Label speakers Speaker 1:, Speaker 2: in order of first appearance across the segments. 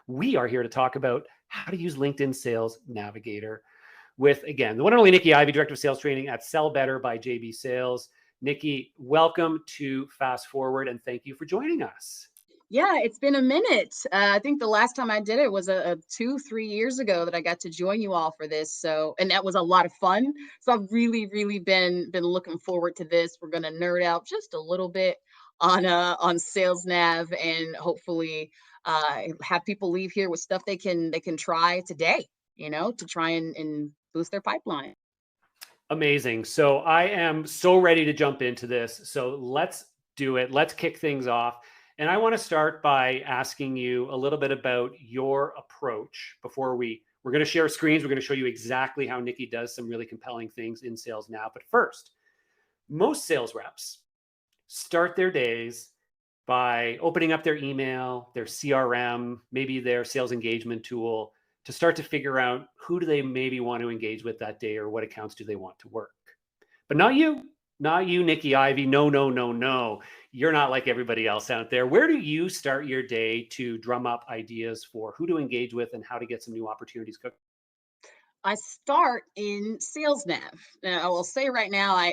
Speaker 1: We are here to talk about how to use LinkedIn Sales Navigator with, again, the one and only Nikki Ivey, Director of Sales Training at Sell Better by JB Sales. Nikki, welcome to Fast Forward, and thank you for joining us.
Speaker 2: Yeah, it's been a minute. I think the last time I did it was 2-3 years ago that I got to join you all for this. So, and that was a lot of fun. So I've really been looking forward to this. We're going to nerd out just a little bit on Sales Nav, and hopefully have people leave here with stuff they can try today, to try and boost their pipeline.
Speaker 1: Amazing. So I am so ready to jump into this. So let's do it. Let's kick things off. And I want to start by asking you a little bit about your approach before we're going to share screens. We're going to show you exactly how Nikki does some really compelling things in Sales Now. But first, most sales reps start their days by opening up their email, their CRM, maybe their sales engagement tool to start to figure out who do they maybe want to engage with that day or what accounts do they want to work. But not you, Nikki Ivey. No. You're not like everybody else out there. Where do you start your day to drum up ideas for who to engage with and how to get some new opportunities cooked?
Speaker 2: I start in Sales Nav. Now, I will say right now,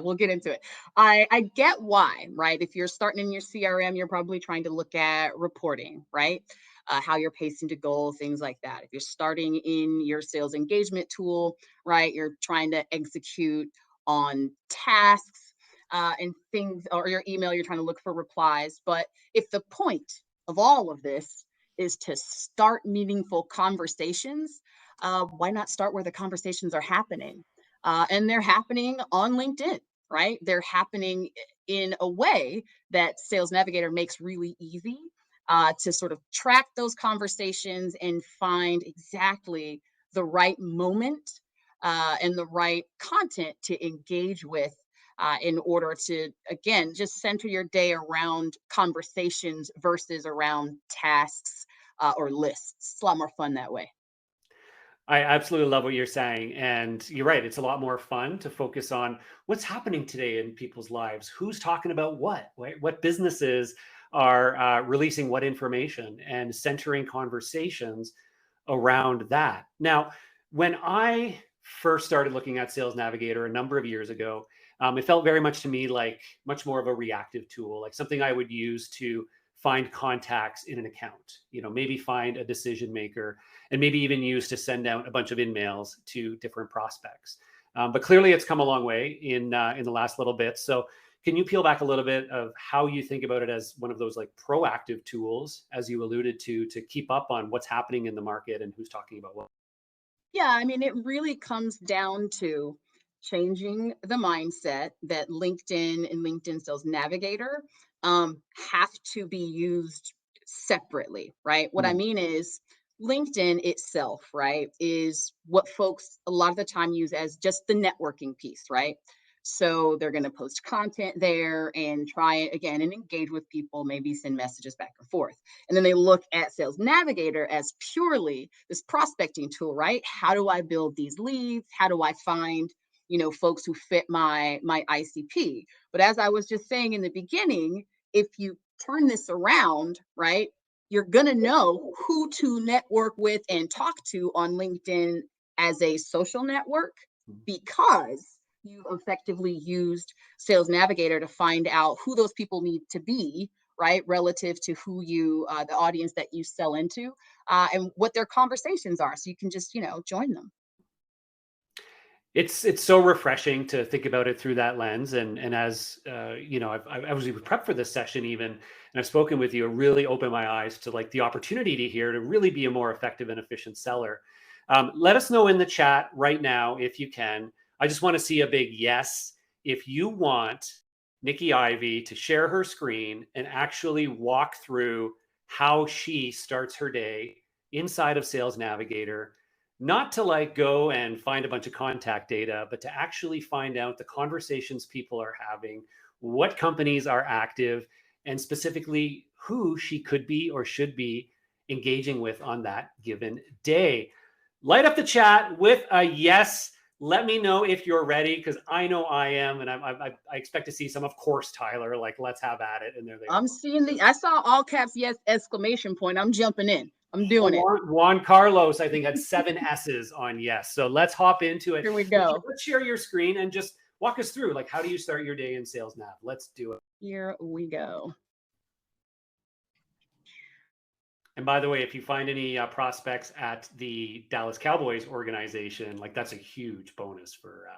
Speaker 2: we'll get into it. I get why, right? If you're starting in your CRM, you're probably trying to look at reporting, right? How you're pacing to goal, things like that. If you're starting in your sales engagement tool, right, you're trying to execute on tasks and things, or your email, you're trying to look for replies. But if the point of all of this is to start meaningful conversations, why not start where the conversations are happening? And they're happening on LinkedIn, right? They're happening in a way that Sales Navigator makes really easy to sort of track those conversations and find exactly the right moment and the right content to engage with in order to, again, just center your day around conversations versus around tasks or lists. It's a lot more fun that way.
Speaker 1: I absolutely love what you're saying. And you're right. It's a lot more fun to focus on what's happening today in people's lives. Who's talking about what, right? What businesses are releasing what information and centering conversations around that. Now, when I first started looking at Sales Navigator a number of years ago, it felt very much to me like much more of a reactive tool, like something I would use to find contacts in an account, maybe find a decision maker, and maybe even use to send out a bunch of in-mails to different prospects. But clearly it's come a long way in the last little bit. So can you peel back a little bit of how you think about it as one of those like proactive tools, as you alluded to keep up on what's happening in the market and who's talking about what?
Speaker 2: Yeah, I mean, it really comes down to changing the mindset that LinkedIn and LinkedIn Sales Navigator have to be used separately, right? What I
Speaker 1: Hmm.
Speaker 2: mean is LinkedIn itself, right, is what folks a lot of the time use as just the networking piece, right? So they're going to post content there and try it again and engage with people, maybe send messages back and forth. And then they look at Sales Navigator as purely this prospecting tool, right? How do I build these leads? How do I find, folks who fit my ICP? But as I was just saying in the beginning, if you turn this around, right, you're going to know who to network with and talk to on LinkedIn as a social network because you effectively used Sales Navigator to find out who those people need to be, right, relative to who you, the audience that you sell into, and what their conversations are. So you can just, join them.
Speaker 1: It's so refreshing to think about it through that lens, and as I was prepped for this session even, and I've spoken with you. It really opened my eyes to like the opportunity to here to really be a more effective and efficient seller. Let us know in the chat right now if you can. I just want to see a big yes if you want Nikki Ivey to share her screen and actually walk through how she starts her day inside of Sales Navigator. Not to like go and find a bunch of contact data, but to actually find out the conversations people are having, what companies are active, and specifically who she could be or should be engaging with on that given day. Light up the chat with a yes. Let me know if you're ready, because I know I am, and I expect to see some, of course, Tyler, like let's have at it. And there they
Speaker 2: I'm
Speaker 1: are.
Speaker 2: seeing I saw all caps yes, exclamation point. I'm jumping in. I'm doing it.
Speaker 1: Juan Carlos, I think, had 7 S's on yes. So let's hop into it.
Speaker 2: Here we go.
Speaker 1: Let's share your screen and just walk us through, like, how do you start your day in Sales Nav? Let's do it.
Speaker 2: Here we go.
Speaker 1: And by the way, if you find any prospects at the Dallas Cowboys organization, like, that's a huge bonus for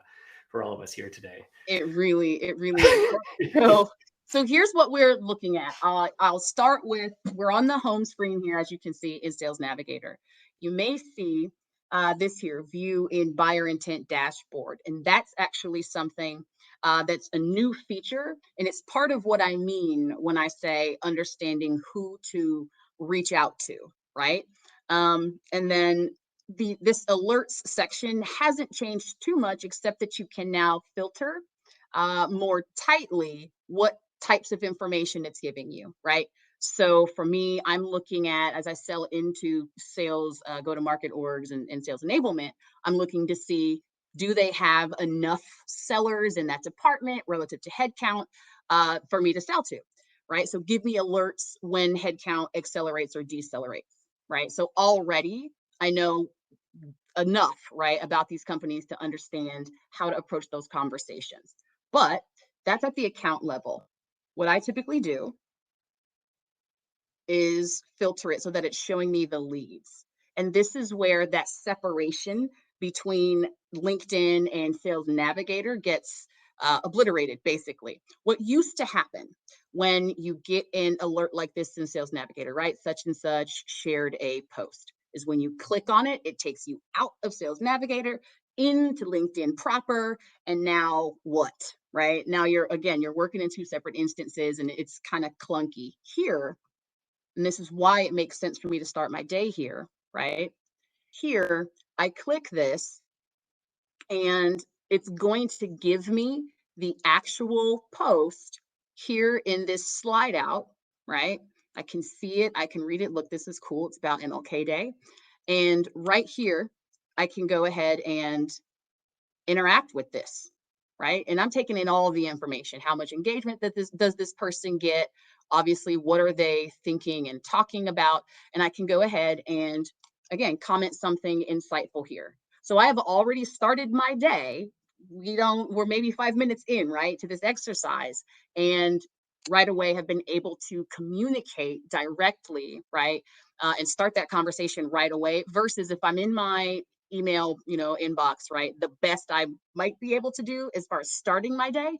Speaker 1: all of us here today.
Speaker 2: It really is. So here's what we're looking at. I'll start with, we're on the home screen here, as you can see, is Sales Navigator. You may see this here, view in buyer intent dashboard. And that's actually something that's a new feature. And it's part of what I mean when I say understanding who to reach out to, right? And then this alerts section hasn't changed too much, except that you can now filter more tightly what types of information it's giving you, right? So for me, I'm looking at, as I sell into sales, go-to-market orgs and sales enablement, I'm looking to see, do they have enough sellers in that department relative to headcount for me to sell to, right? So give me alerts when headcount accelerates or decelerates, right? So already I know enough, right, about these companies to understand how to approach those conversations. But that's at the account level. What I typically do is filter it so that it's showing me the leads. And this is where that separation between LinkedIn and Sales Navigator gets obliterated, basically. What used to happen when you get an alert like this in Sales Navigator, right? Such and such shared a post, is when you click on it, it takes you out of Sales Navigator into LinkedIn proper. And now what, right? Now you're working in 2 separate instances, and it's kind of clunky here. And this is why it makes sense for me to start my day here, right? Here, I click this, and it's going to give me the actual post here in this slide out, right? I can see it, I can read it. Look, this is cool. It's about MLK Day. And right here, I can go ahead and interact with this, right? And I'm taking in all of the information. How much engagement does this person get? Obviously, what are they thinking and talking about? And I can go ahead and, again, comment something insightful here. So I have already started my day. We're maybe 5 minutes in, right, to this exercise, and right away have been able to communicate directly, right, and start that conversation right away, versus if I'm in my email, inbox, right? The best I might be able to do as far as starting my day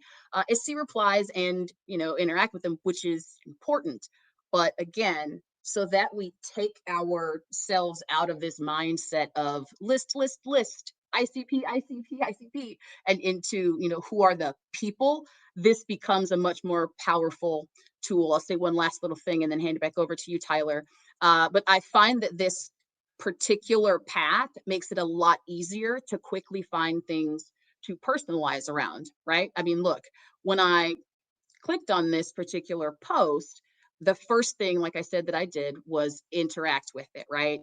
Speaker 2: is see replies and, interact with them, which is important. But again, so that we take ourselves out of this mindset of list, ICP, ICP, ICP, and into, who are the people, this becomes a much more powerful tool. I'll say one last little thing and then hand it back over to you, Tyler. But I find that this particular path makes it a lot easier to quickly find things to personalize around, right? I mean, look, when I clicked on this particular post, the first thing, like I said, that I did was interact with it, right?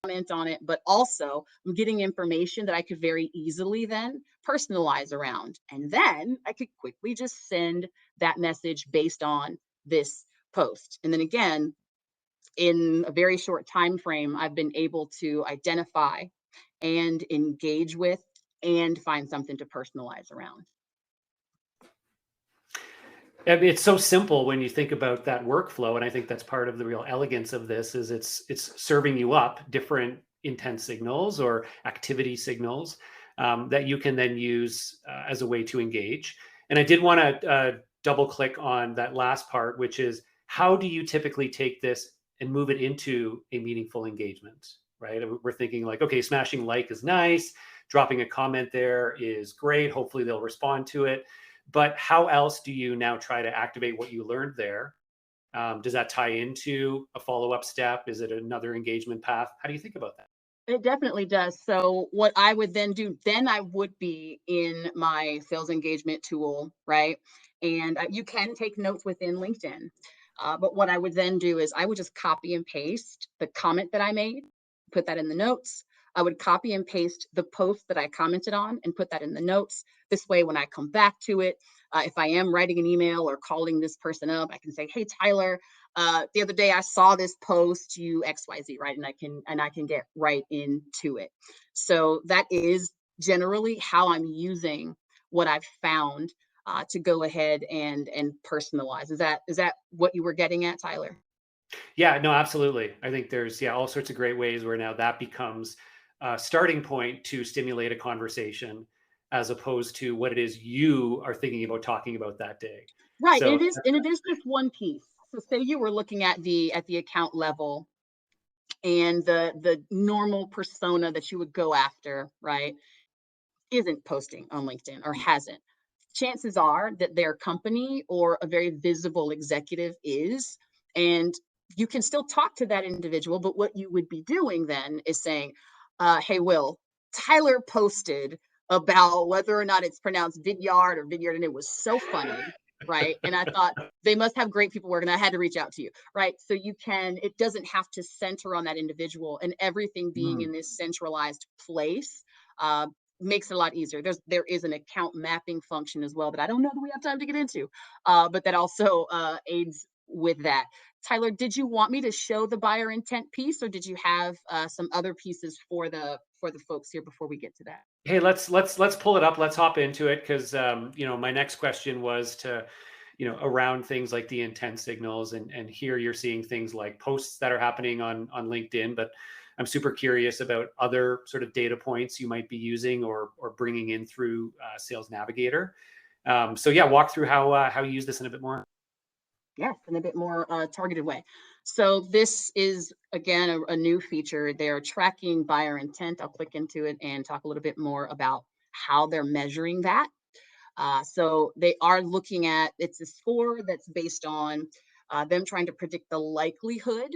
Speaker 2: Comment on it, but also I'm getting information that I could very easily then personalize around. And then I could quickly just send that message based on this post. And then again, in a very short time frame, I've been able to identify and engage with and find something to personalize around.
Speaker 1: It's so simple when you think about that workflow, and I think that's part of the real elegance of this. Is it's serving you up different intent signals or activity signals that you can then use as a way to engage. And I did want to double click on that last part, which is, how do you typically take this and move it into a meaningful engagement, right? We're thinking like, okay, smashing like is nice, dropping a comment there is great, hopefully they'll respond to it. But how else do you now try to activate what you learned there? Does that tie into a follow-up step? Is it another engagement path? How do you think about that?
Speaker 2: It definitely does. So what I would then do, then I would be in my sales engagement tool, right? And you can take notes within LinkedIn. But what I would then do is I would just copy and paste the comment that I made, put that in the notes. I would copy and paste the post that I commented on and put that in the notes. This way, when I come back to it, if I am writing an email or calling this person up, I can say, hey, Tyler, The other day I saw this post, you XYZ, right? And I can get right into it. So that is generally how I'm using what I've found to go ahead and personalize. Is that what you were getting at, Tyler?
Speaker 1: Yeah, no, absolutely. I think there's all sorts of great ways where now that becomes a starting point to stimulate a conversation as opposed to what it is you are thinking about talking about that day.
Speaker 2: Right,
Speaker 1: So
Speaker 2: and it is just one piece. So say you were looking at the account level, and the normal persona that you would go after, right, isn't posting on LinkedIn or hasn't. Chances are that their company or a very visible executive is, and you can still talk to that individual. But what you would be doing then is saying, hey, Will, Tyler posted about whether or not it's pronounced Vidyard or Vidyard, and it was so funny, right? And I thought they must have great people working. I had to reach out to you, right? So you can, it doesn't have to center on that individual, and everything being in this centralized place uh, makes it a lot easier. There is an account mapping function as well that I don't know that we have time to get into, but that also aids with that. Tyler, did you want me to show the buyer intent piece, or did you have some other pieces for the folks here before we get to that?
Speaker 1: hey, let's pull it up. Let's hop into it because my next question was to around things like the intent signals, and here you're seeing things like posts that are happening on LinkedIn, but I'm super curious about other sort of data points you might be using or bringing in through Sales Navigator. So yeah, walk through how you use this in a bit more.
Speaker 2: Yes, in a bit more targeted way. So this is again a new feature. They are tracking buyer intent. I'll click into it and talk a little bit more about how they're measuring that. So they are looking at, it's a score that's based on them trying to predict the likelihood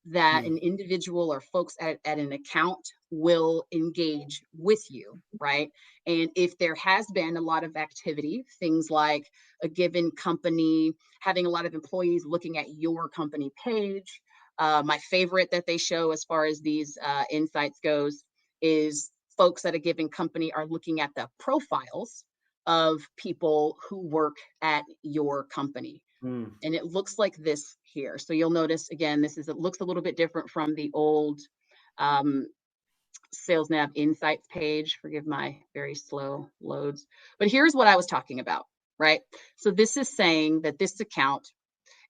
Speaker 2: that
Speaker 1: Hmm.
Speaker 2: an individual or folks at an account will engage with you, right? And if there has been a lot of activity, things like a given company having a lot of employees looking at your company page. My favorite that they show as far as these insights goes is folks at a given company are looking at the profiles of people who work at your company.
Speaker 1: Hmm.
Speaker 2: And it looks like this here. So you'll notice again, it looks a little bit different from the old um, Sales Nav Insights page. Forgive my very slow loads. But here's what I was talking about, right? So this is saying that this account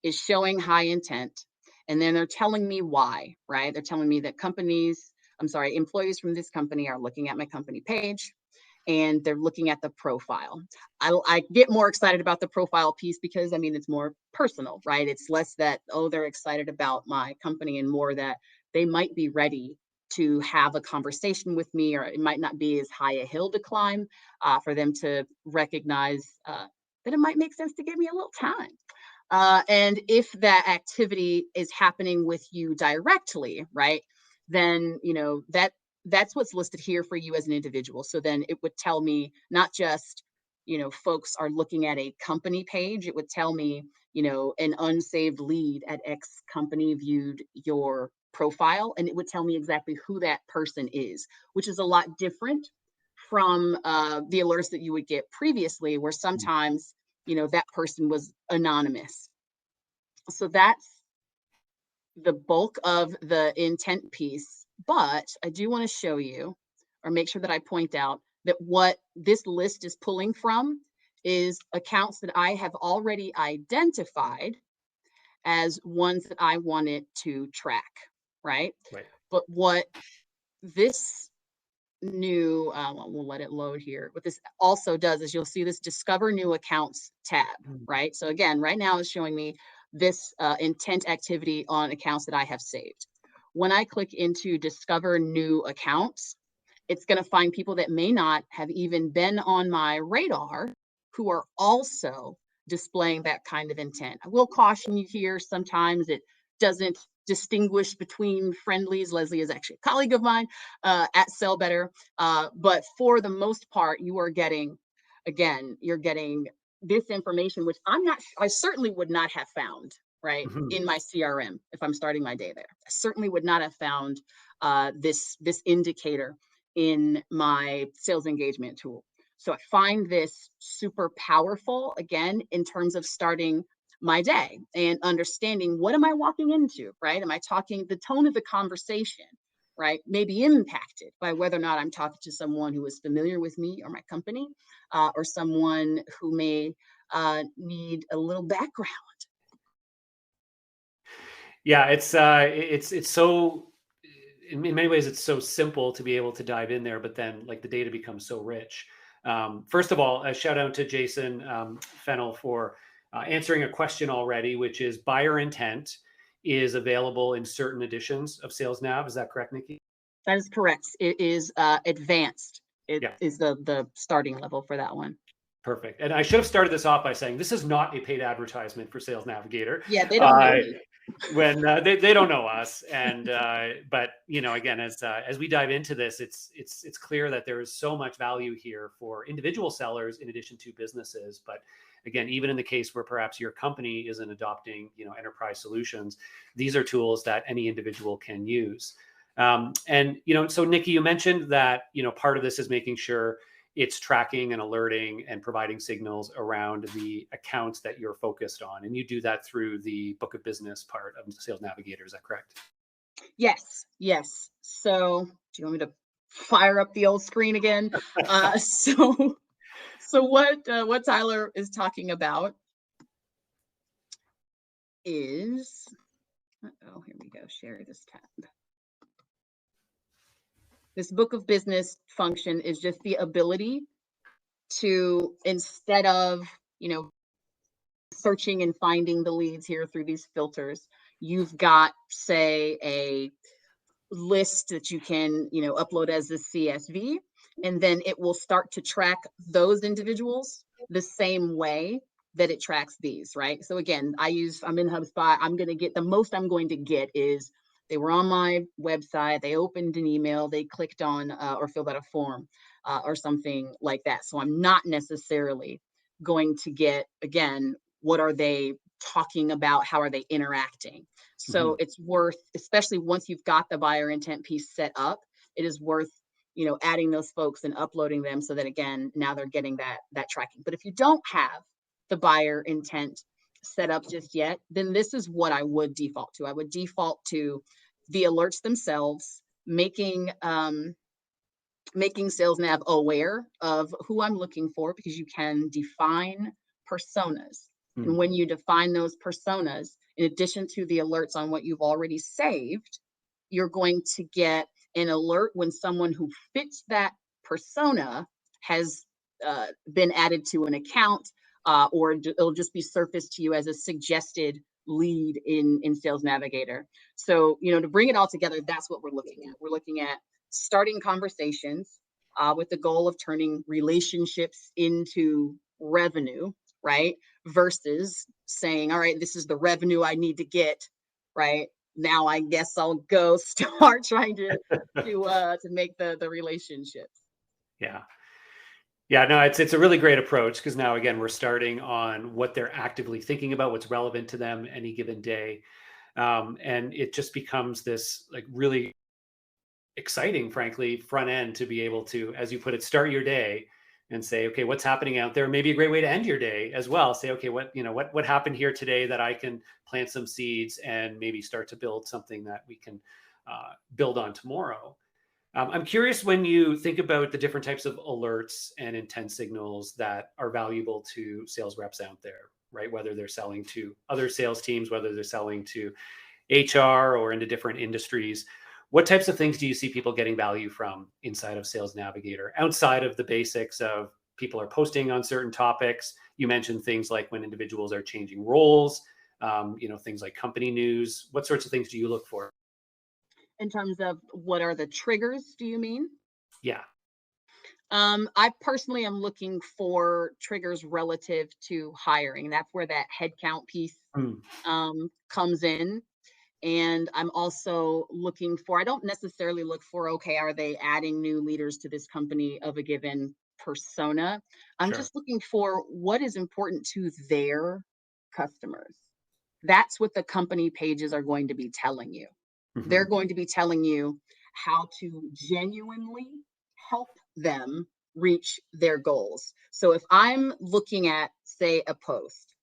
Speaker 2: is showing high intent. And then they're telling me why, right? They're telling me that employees from this company are looking at my company page and they're looking at the profile. I get more excited about the profile piece because I mean, it's more personal, right? It's less that, oh, they're excited about my company and more that they might be ready to have a conversation with me, or it might not be as high a hill to climb for them to recognize that it might make sense to give me a little time. And if that activity is happening with you directly, right, then that's what's listed here for you as an individual. So then it would tell me not just folks are looking at a company page. It would tell me an unsaved lead at X company viewed your profile, and it would tell me exactly who that person is, which is a lot different from the alerts that you would get previously, where sometimes that person was anonymous. So that's the bulk of the intent piece. But I do want to show you or make sure that I point out that what this list is pulling from is accounts that I have already identified as ones that I wanted to track, right?
Speaker 1: Right.
Speaker 2: But what this new, we'll let it load here. What this also does is you'll see this discover new accounts tab,
Speaker 1: Hmm.
Speaker 2: right? So again, right now it's showing me this intent activity on accounts that I have saved. When I click into discover new accounts, it's going to find people that may not have even been on my radar who are also displaying that kind of intent. I will caution you here, sometimes it doesn't distinguish between friendlies. Leslie is actually a colleague of mine at Sell Better. But for the most part, you're getting this information, which I certainly would not have found, right,
Speaker 1: Mhm.
Speaker 2: in my CRM if I'm starting my day there. I certainly would not have found this indicator in my sales engagement tool. So I find this super powerful, again, in terms of starting my day and understanding what am I walking into, right? Am I talking the tone of the conversation, right? Maybe impacted by whether or not I'm talking to someone who is familiar with me or my company, or someone who may need a little background.
Speaker 1: Yeah, it's so in many ways it's so simple to be able to dive in there, but then like the data becomes so rich. First of all, a shout out to Jason Fennel for answering a question already, which is buyer intent is available in certain editions of Sales Nav. Is that correct, Nikki?
Speaker 2: That is correct. It is advanced. It
Speaker 1: Yeah.
Speaker 2: is the starting level for that one.
Speaker 1: Perfect. And I should have started this off by saying this is not a paid advertisement for Sales Navigator.
Speaker 2: Yeah, they don't know
Speaker 1: Uh,
Speaker 2: me.
Speaker 1: when they don't know us, and but again, as we dive into this, it's clear that there is so much value here for individual sellers in addition to businesses. But again, even in the case where perhaps your company isn't adopting enterprise solutions, these are tools that any individual can use. And so Nikki, you mentioned that part of this is making sure it's tracking and alerting and providing signals around the accounts that you're focused on. And you do that through the book of business part of Sales Navigator. Is that correct?
Speaker 2: Yes, yes. So, do you want me to fire up the old screen again? So, what Tyler is talking about is, oh, here we go. Share this tab. This book of business function is just the ability to, instead of you know searching and finding the leads here through these filters, you've got, say, a list that you can, upload as a CSV, and then it will start to track those individuals the same way that it tracks these, right? So again, I'm in HubSpot. I'm going to get the most I'm going to get is they were on my website, they opened an email, they clicked on or filled out a form or something like that. So I'm not necessarily going to get, again, what are they talking about? How are they interacting? So
Speaker 1: Mhm.
Speaker 2: it's worth, especially once you've got the buyer intent piece set up, it is worth, adding those folks and uploading them so that again, now they're getting that tracking. But if you don't have the buyer intent set up just yet, then this is what I would default to. I would default to the alerts themselves, making Sales Nav aware of who I'm looking for, because you can define personas. And
Speaker 1: Mm.
Speaker 2: when you define those personas, in addition to the alerts on what you've already saved, you're going to get an alert when someone who fits that persona has been added to an account, or it'll just be surfaced to you as a suggested lead in Sales Navigator. So, to bring it all together, that's what we're looking at. We're looking at starting conversations with the goal of turning relationships into revenue, right? Versus saying, all right, this is the revenue I need to get, right? Now I guess I'll go start trying to make the relationships.
Speaker 1: Yeah. Yeah, no, it's a really great approach because now again we're starting on what they're actively thinking about, what's relevant to them any given day, and it just becomes this like really exciting, frankly, front end to be able to, as you put it, start your day and say, okay, what's happening out there? Maybe a great way to end your day as well. Say, okay, what happened here today that I can plant some seeds and maybe start to build something that we can build on tomorrow. I'm curious when you think about the different types of alerts and intent signals that are valuable to sales reps out there, right? Whether they're selling to other sales teams, whether they're selling to HR or into different industries. What types of things do you see people getting value from inside of Sales Navigator outside of the basics of people are posting on certain topics? You mentioned things like when individuals are changing roles, things like company news. What sorts of things do you look for?
Speaker 2: In terms of what are the triggers, do you mean?
Speaker 1: Yeah.
Speaker 2: I personally am looking for triggers relative to hiring. That's where that headcount piece
Speaker 1: Mm,
Speaker 2: comes in. And I'm also looking for, I don't necessarily look for, okay, are they adding new leaders to this company of a given persona? I'm
Speaker 1: sure.
Speaker 2: just looking for what is important to their customers. That's what the company pages are going to be telling you. They're
Speaker 1: Hmm.
Speaker 2: going to be telling you how to genuinely help them reach their goals. So if I'm looking at, say, a post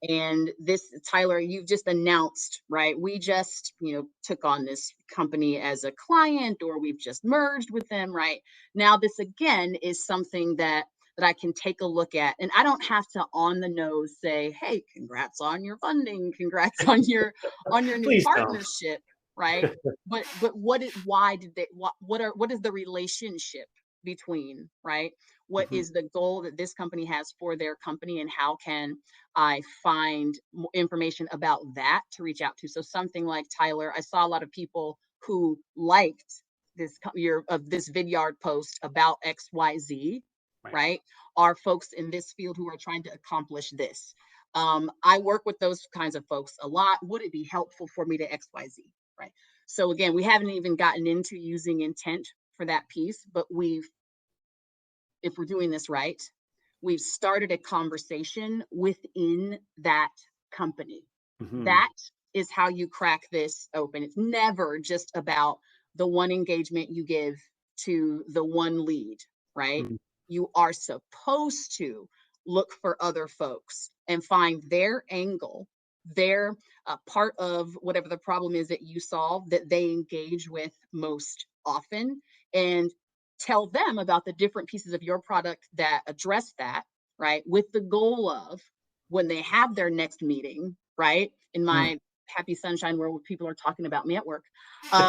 Speaker 2: And this, Tyler, you've just announced, right? We just, took on this company as a client, or we've just merged with them, right? Now, this again is something that I can take a look at, and I don't have to on the nose say, "Hey, congrats on your funding, congrats on your new
Speaker 1: Please don't.
Speaker 2: partnership," right? But why did they, what is the relationship between, right? What
Speaker 1: Mhm.
Speaker 2: is the goal that this company has for their company, and how can I find information about that to reach out to? So something like Tyler, I saw a lot of people who liked this Vidyard post about XYZ,
Speaker 1: Right.
Speaker 2: right? Are folks in this field who are trying to accomplish this. I work with those kinds of folks a lot. Would it be helpful for me to XYZ? Right. So again, we haven't even gotten into using intent for that piece, but if we're doing this right, we've started a conversation within that company.
Speaker 1: Mhm.
Speaker 2: That is how you crack this open. It's never just about the one engagement you give to the one lead, right?
Speaker 1: Mhm.
Speaker 2: You are supposed to look for other folks and find their angle, their part of whatever the problem is that you solve that they engage with most often, and tell them about the different pieces of your product that address that, right? With the goal of, when they have their next meeting, right? In
Speaker 1: Mm.
Speaker 2: my happy sunshine world where people are talking about me at work,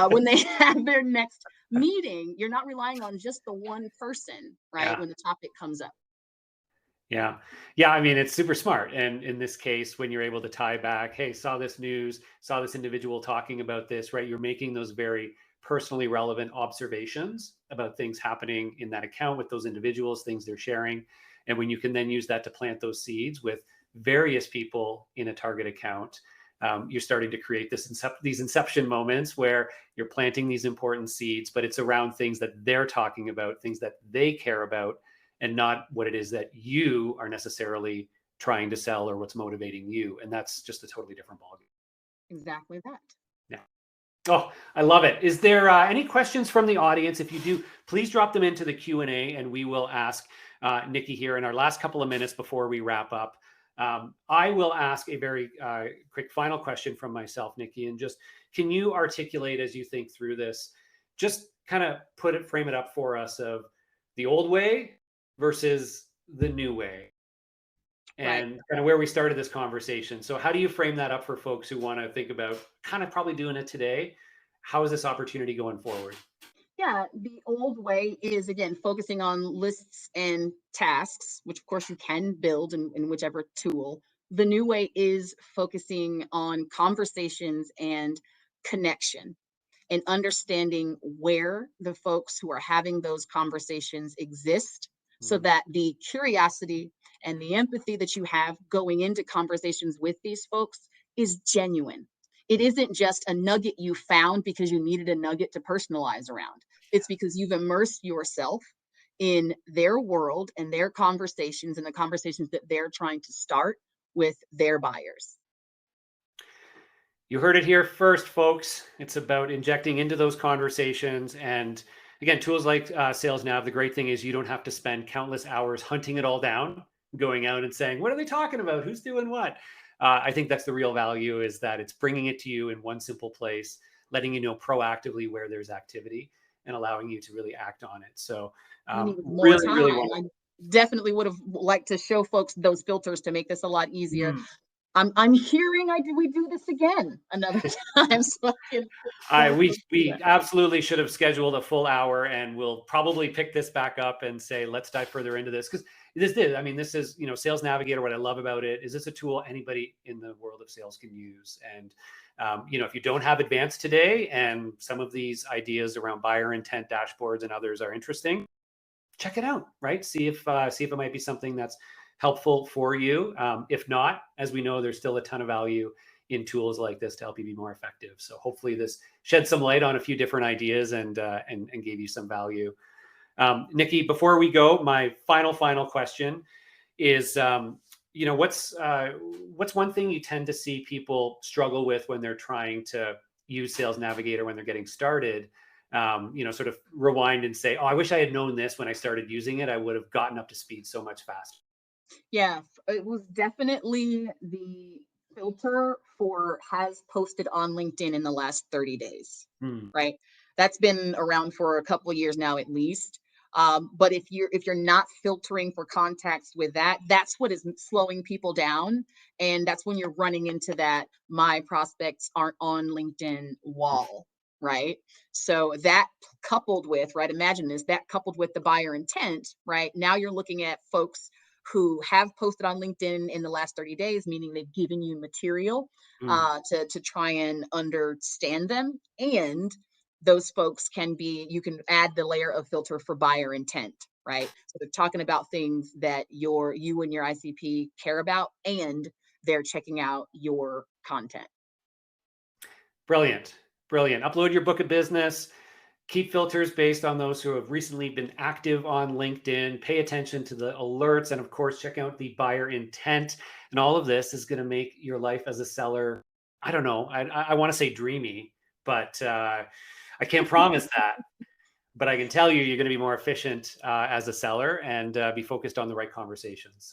Speaker 2: when they have their next meeting, you're not relying on just the one person, right?
Speaker 1: Yeah.
Speaker 2: When the topic comes up.
Speaker 1: Yeah. Yeah. I mean, it's super smart. And in this case, when you're able to tie back, hey, saw this news, saw this individual talking about this, right? You're making those very personally relevant observations about things happening in that account with those individuals, things they're sharing. And when you can then use that to plant those seeds with various people in a target account, you're starting to create these inception moments where you're planting these important seeds, but it's around things that they're talking about, things that they care about, and not what it is that you are necessarily trying to sell or what's motivating you. And that's just a totally different ballgame.
Speaker 2: Exactly that.
Speaker 1: Yeah. Oh, I love it. Is there any questions from the audience? If you do, please drop them into the Q&A and we will ask Nikki here in our last couple of minutes before we wrap up. I will ask a very quick final question from myself, Nikki, and just, can you articulate, as you think through this, just kind of frame it up for us, of the old way versus the new way,
Speaker 2: Right.
Speaker 1: and kind of where we started this conversation. So how do you frame that up for folks who want to think about kind of probably doing it today? How is this opportunity going forward?
Speaker 2: Yeah, the old way is, again, focusing on lists and tasks, which of course you can build in whichever tool. The new way is focusing on conversations and connection, and understanding where the folks who are having those conversations exist, so
Speaker 1: Mm,
Speaker 2: that the curiosity and the empathy that you have going into conversations with these folks is genuine. It isn't just a nugget you found because you needed a nugget to personalize around. It's because you've immersed yourself in their world and their conversations and the conversations that they're trying to start with their buyers.
Speaker 1: You heard it here first, folks. It's about injecting into those conversations. And again, tools like Sales Nav, the great thing is you don't have to spend countless hours hunting it all down, going out and saying, what are they talking about? Who's doing what? I think that's the real value, is that it's bringing it to you in one simple place, letting you know proactively where there's activity and allowing you to really act on it. So
Speaker 2: We needed more
Speaker 1: really, really
Speaker 2: time.
Speaker 1: want
Speaker 2: I definitely would have liked to show folks those filters to make this a lot easier.
Speaker 1: to.
Speaker 2: I'm hearing we do this again another time, so I can
Speaker 1: I
Speaker 2: more
Speaker 1: we
Speaker 2: folks do
Speaker 1: we
Speaker 2: that.
Speaker 1: absolutely should have scheduled a full hour, and we'll probably pick this back up and say, let's dive further into this, because I mean, this is, Sales Navigator. What I love about it is it's a tool anybody in the world of sales can use. And if you don't have advanced today, and some of these ideas around buyer intent dashboards and others are interesting, check it out, right? See if it might be something that's helpful for you. If not, as we know, there's still a ton of value in tools like this to help you be more effective. So hopefully this shed some light on a few different ideas and gave you some value. Nikki, before we go, my final question is, what's one thing you tend to see people struggle with when they're trying to use Sales Navigator when they're getting started? Sort of rewind and say, oh, I wish I had known this when I started using it. I would have gotten up to speed so much faster.
Speaker 2: Yeah, it was definitely the filter for has posted on LinkedIn in the last 30 days,
Speaker 1: Hmm.
Speaker 2: right? That's been around for a couple of years now at least. But if you're not filtering for contacts with that, that's what is slowing people down, and that's when you're running into that my prospects aren't on LinkedIn wall, right? So that coupled with, right, imagine this, that coupled with the buyer intent, right? Now you're looking at folks who have posted on LinkedIn in the last 30 days, meaning they've given you material
Speaker 1: Hmm.
Speaker 2: to try and understand them. And those folks can be, you can add the layer of filter for buyer intent, right? So they're talking about things that you and your ICP care about, and they're checking out your content.
Speaker 1: Brilliant. Brilliant. Upload your book of business. Keep filters based on those who have recently been active on LinkedIn. Pay attention to the alerts. And of course, check out the buyer intent. And all of this is going to make your life as a seller, I don't know, I want to say dreamy, but I can't promise that. But I can tell you, you're going to be more efficient as a seller and be focused on the right conversations.